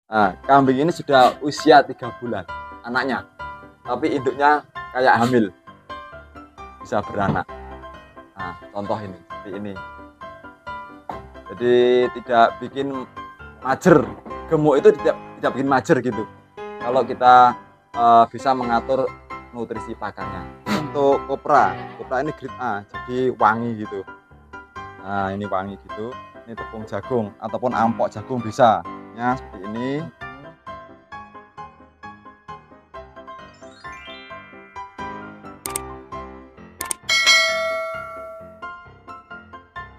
Nah, kambing ini sudah usia 3 bulan anaknya, tapi induknya kayak hamil, bisa beranak. Nah, contoh ini seperti ini. Jadi tidak bikin majer, gemuk itu tidak bikin majer gitu. Kalau kita bisa mengatur nutrisi pakannya. Untuk kopra ini grade A, jadi wangi gitu. Nah, ini wangi gitu. Ini tepung jagung ataupun ampok jagung bisa. Ya, seperti ini.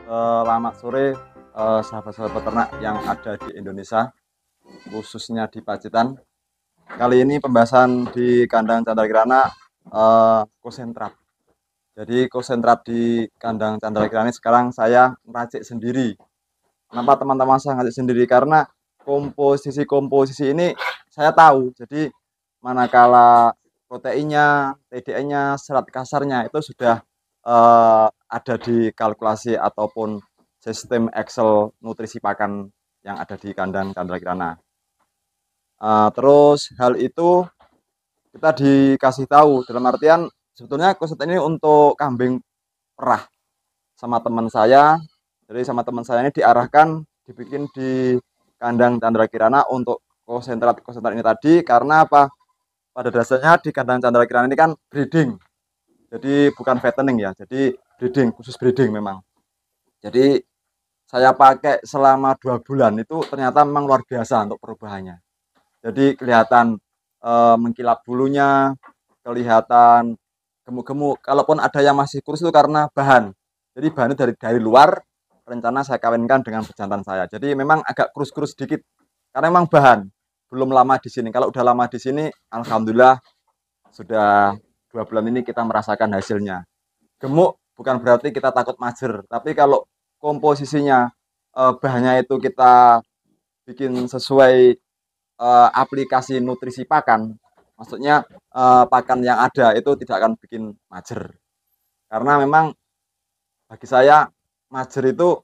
Selamat sore sahabat-sahabat peternak yang ada di Indonesia, khususnya di Pacitan. Kali ini pembahasan di kandang Candrakirana konsentrat. Jadi konsentrat di kandang Candrakirana sekarang saya meracik sendiri. Kenapa teman-teman saya ngeracik sendiri? Karena komposisi ini saya tahu. Jadi manakala proteinnya, TDN-nya, serat kasarnya itu sudah ada di kalkulasi ataupun sistem Excel nutrisi pakan yang ada di kandang Candrakirana. Terus hal itu kita dikasih tahu dalam artian sebetulnya konsep ini untuk kambing perah sama teman saya. Jadi sama teman saya ini diarahkan dibikin di kandang Candrakirana untuk konsentrat ini tadi karena apa? Pada dasarnya di kandang Candrakirana ini kan breeding. Jadi bukan fattening ya. Jadi breeding, khusus breeding memang. Jadi saya pakai selama 2 bulan itu ternyata memang luar biasa untuk perubahannya. Jadi kelihatan mengkilap bulunya, kelihatan gemuk-gemuk. Kalaupun ada yang masih kurus itu karena bahan. Jadi bahannya dari luar, rencana saya kawinkan dengan pejantan saya. Jadi memang agak kurus-kurus sedikit karena memang bahan. Belum lama di sini. Kalau udah lama di sini, alhamdulillah sudah 2 bulan ini kita merasakan hasilnya. Gemuk bukan berarti kita takut majer, tapi kalau komposisinya bahannya itu kita bikin sesuai aplikasi nutrisi pakan, maksudnya pakan yang ada itu tidak akan bikin majer. Karena memang bagi saya majer itu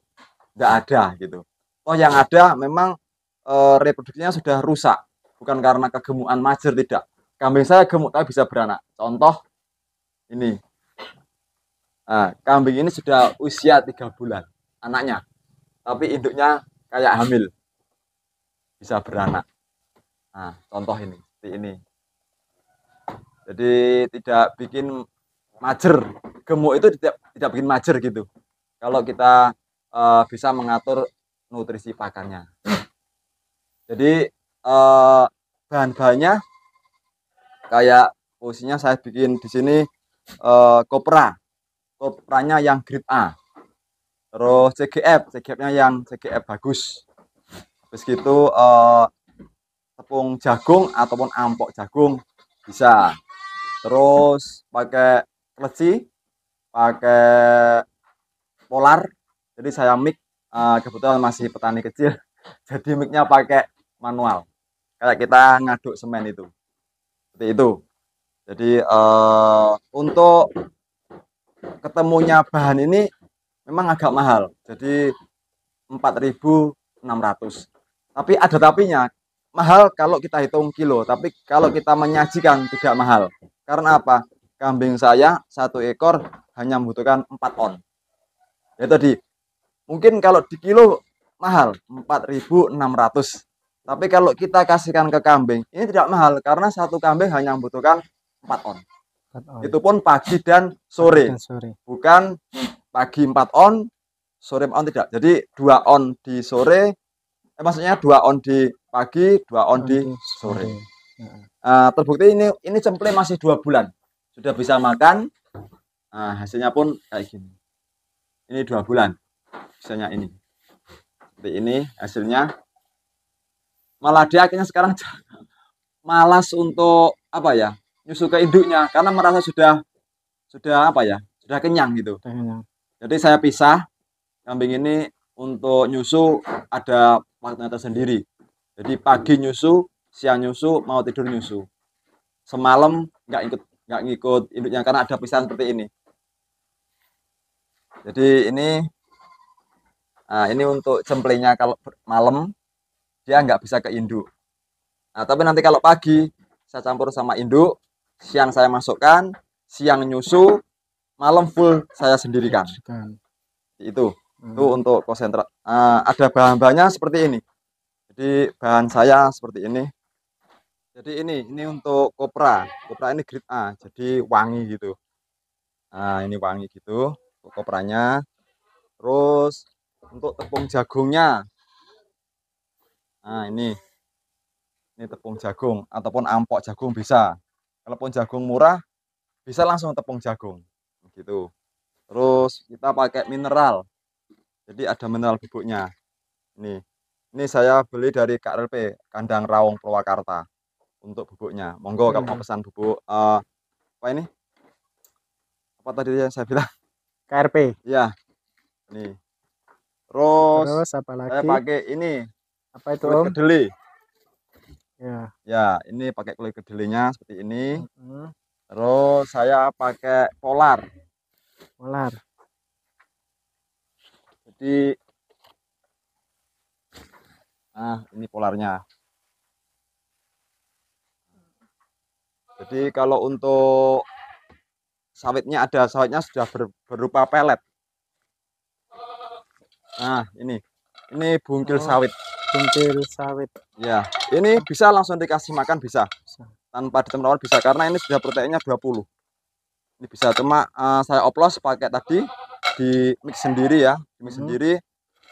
nggak ada gitu. Oh yang ada memang reproduksinya sudah rusak, bukan karena kegemukan majer, tidak. Kambing saya gemuk tapi bisa beranak. Contoh ini. Nah, kambing ini sudah usia 3 bulan anaknya, tapi induknya kayak hamil, bisa beranak. Nah, contoh ini seperti ini. Jadi tidak bikin majer, gemuk itu tidak bikin majer gitu. Kalau kita bisa mengatur nutrisi pakannya. Jadi bahan-bahannya kayak posisinya saya bikin di sini kopranya yang grade A. Terus CGF-nya yang CGF bagus. Terus gitu tepung jagung ataupun ampok jagung bisa. Terus pakai kleci, pakai polar. Jadi saya mix, kebetulan masih petani kecil, jadi mixnya pakai manual. Kayak kita ngaduk semen itu. Seperti itu. Jadi untuk ketemunya bahan ini memang agak mahal. Jadi 4.600. Tapi ada tapinya. Mahal kalau kita hitung kilo, tapi kalau kita menyajikan tidak mahal. Karena apa? Kambing saya 1 ekor hanya membutuhkan 4 on. Ya tadi, mungkin kalau di kilo mahal 4.600. Tapi kalau kita kasihkan ke kambing, ini tidak mahal karena satu kambing hanya membutuhkan 4 on. Itu pun pagi dan sore. Bukan pagi 4 on, sore 4 on tidak. Jadi 2 on di sore, maksudnya 2 on di pagi, 2 on di sore. Terbukti ini cemple masih 2 bulan. Sudah bisa makan. Nah, hasilnya pun kayak gini. Ini 2 bulan. Misalnya ini. Seperti ini hasilnya. Malah dia akhirnya sekarang malas untuk apa ya? Nyusu ke induknya karena merasa sudah apa ya? Sudah kenyang gitu. Jadi saya pisah kambing ini untuk nyusu ada waktunya tersendiri. Jadi pagi nyusu, siang nyusu, mau tidur nyusu. Semalam nggak ngikut induknya karena ada pisahan seperti ini. Jadi ini untuk cemplenya kalau malam dia nggak bisa ke induk. Nah, tapi nanti kalau pagi saya campur sama induk, siang saya masukkan, siang nyusu, malam full saya sendirikan. Itu untuk konsentrat. Ada bahan-bahannya seperti ini. Jadi bahan saya seperti ini. Jadi ini untuk kopra. Kopra ini grade A, jadi wangi gitu. Nah, ini wangi gitu untuk kopranya. Terus untuk tepung jagungnya. Nah, ini tepung jagung ataupun ampok jagung bisa. Kalaupun jagung murah bisa langsung tepung jagung gitu. Terus kita pakai mineral. Jadi ada mineral bubuknya. Ini saya beli dari KLP Kandang Raung Purwakarta untuk bubuknya. Monggo kalau mau pesan bubuk apa ini? Apa tadi yang saya bilang? KRP. Ya. Nih. Terus apa lagi? saya pakai ini. Apa itu, kulit Om? kedelai. Ya, ini pakai kulit kedelainya seperti ini. Terus saya pakai polar. Jadi ini polarnya. Jadi kalau untuk sawitnya sudah berupa pelet. Nah, ini bungkil sawit. Bungkil sawit. Ya, ini bisa langsung dikasih makan bisa. Tanpa ditempatkan bisa karena ini sudah proteinnya 20. Ini bisa cuma saya oplos pakai tadi di mix sendiri ya, sendiri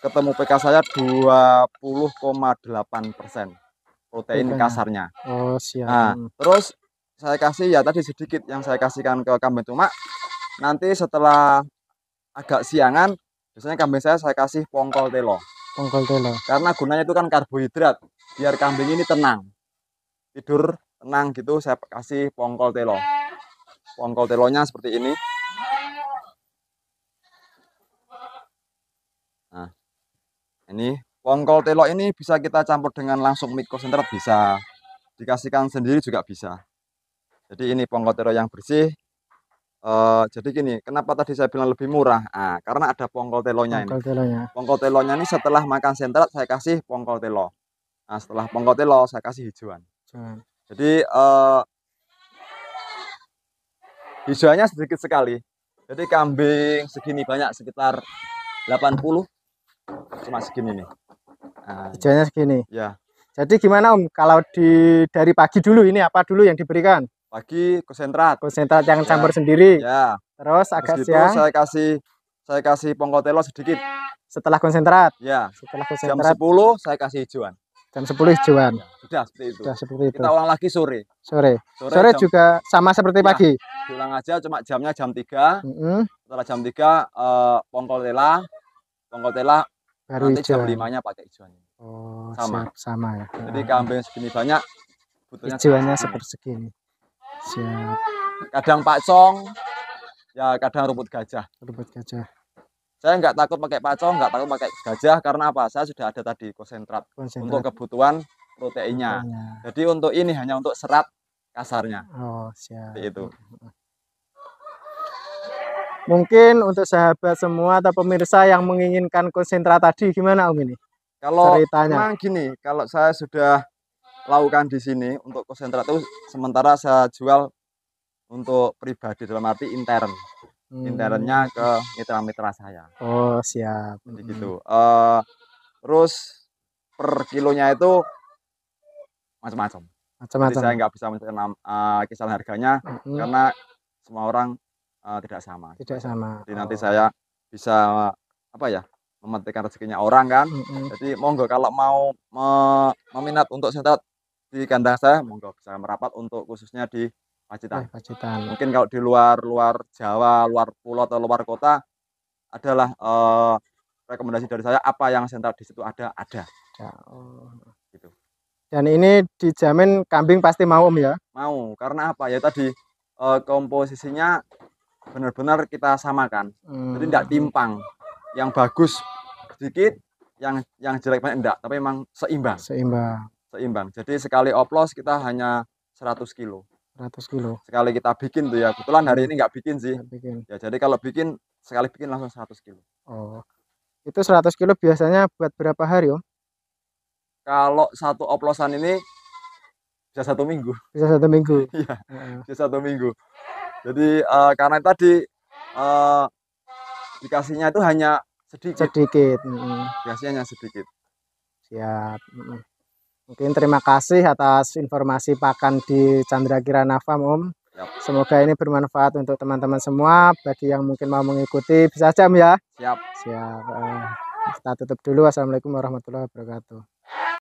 ketemu PK saya 20,8% protein kasarnya. Oh, siap. Nah, terus saya kasih ya tadi sedikit yang saya kasihkan ke kambing, cuma nanti setelah agak siangan biasanya kambing saya kasih pongkol telo. Karena gunanya itu kan karbohidrat, biar kambing ini tenang, tidur tenang gitu. Saya kasih pongkol telo. Pongkol telonya seperti ini. Nah, ini pongkol telo ini bisa kita campur dengan langsung mie konsentrat, bisa dikasihkan sendiri juga bisa. Jadi ini pongkol telo yang bersih. Jadi gini, kenapa tadi saya bilang lebih murah? Karena ada pongkol telonya ini. Pongkol telonya ini setelah makan sentrat saya kasih pongkol telo. Nah, setelah pongkol telo saya kasih hijauan. Jadi hijauannya sedikit sekali. Jadi kambing segini banyak sekitar 80, cuma segini nih. Hijauannya segini. Ya. Jadi gimana, Om? Kalau dari pagi dulu ini apa dulu yang diberikan? Pagi konsentrat. Konsentrat yang campur sendiri. Ya. Terus agak siang saya kasih pongkol telo sedikit. Setelah konsentrat. Ya. Setelah konsentrat. Jam 10 saya kasih hijauan. Jam 10 hijauan. Ya, sudah seperti itu. Sudah seperti itu. Kita ulang lagi sore. Sore juga sama seperti pagi. Diulang aja, cuma jamnya jam 3. Setelah jam 3 pongkol tela baru nanti jam 5-nya pakai hijauan. Oh, sama ya. Jadi kambing segini banyak butuhnya hijauannya seperti segini. Siap. Kadang pacong, ya kadang rumput gajah. Saya nggak takut pakai pacong, nggak takut pakai gajah karena apa? Saya sudah ada tadi konsentrat. Untuk kebutuhan proteinnya. Jadi untuk ini hanya untuk serat kasarnya. Oh, siap. Seperti itu. Mungkin untuk sahabat semua atau pemirsa yang menginginkan konsentrat tadi gimana, Om ini? Kalau memang gini, kalau saya sudah lakukan di sini untuk konsentrat itu sementara saya jual untuk pribadi dalam arti intern. Internnya ke mitra-mitra saya. Oh, siap. Jadi gitu. Terus per kilonya itu macam-macam. Jadi saya nggak bisa menentukan kisaran harganya karena semua orang tidak sama. Jadi nanti saya bisa memetikkan rezekinya orang kan. Jadi monggo kalau mau meminat untuk sentrat di kandang saya, monggo bisa merapat untuk khususnya di Pacitan. Mungkin kalau di luar Jawa, luar pulau atau luar kota adalah rekomendasi dari saya apa yang sentrat di situ ada. Gitu. Dan ini dijamin kambing pasti mau, Om ya? Mau, karena apa ya tadi komposisinya benar-benar kita samakan. Jadi tidak timpang. Yang bagus sedikit, yang jelek banyak enggak, tapi memang seimbang. Jadi sekali oplos kita hanya 100 kilo. Sekali kita bikin tuh ya. Kebetulan hari ini nggak bikin sih. Ya, jadi kalau sekali bikin langsung 100 kilo. Oh. Itu 100 kilo biasanya buat berapa hari, Om? Kalau satu oplosan ini bisa 1 minggu. Bisa 1 minggu. Iya, Heeh. bisa 1 minggu. Jadi karena tadi dikasihnya itu hanya sedikit, Sedikit. dikasihnya hanya sedikit. Siap. Mungkin terima kasih atas informasi pakan di Chandra Kirana Farm, Om. Siap. Semoga ini bermanfaat untuk teman-teman semua. Bagi yang mungkin mau mengikuti, bisa jam ya. Siap. Siap. Kita tutup dulu. Wassalamualaikum warahmatullahi wabarakatuh.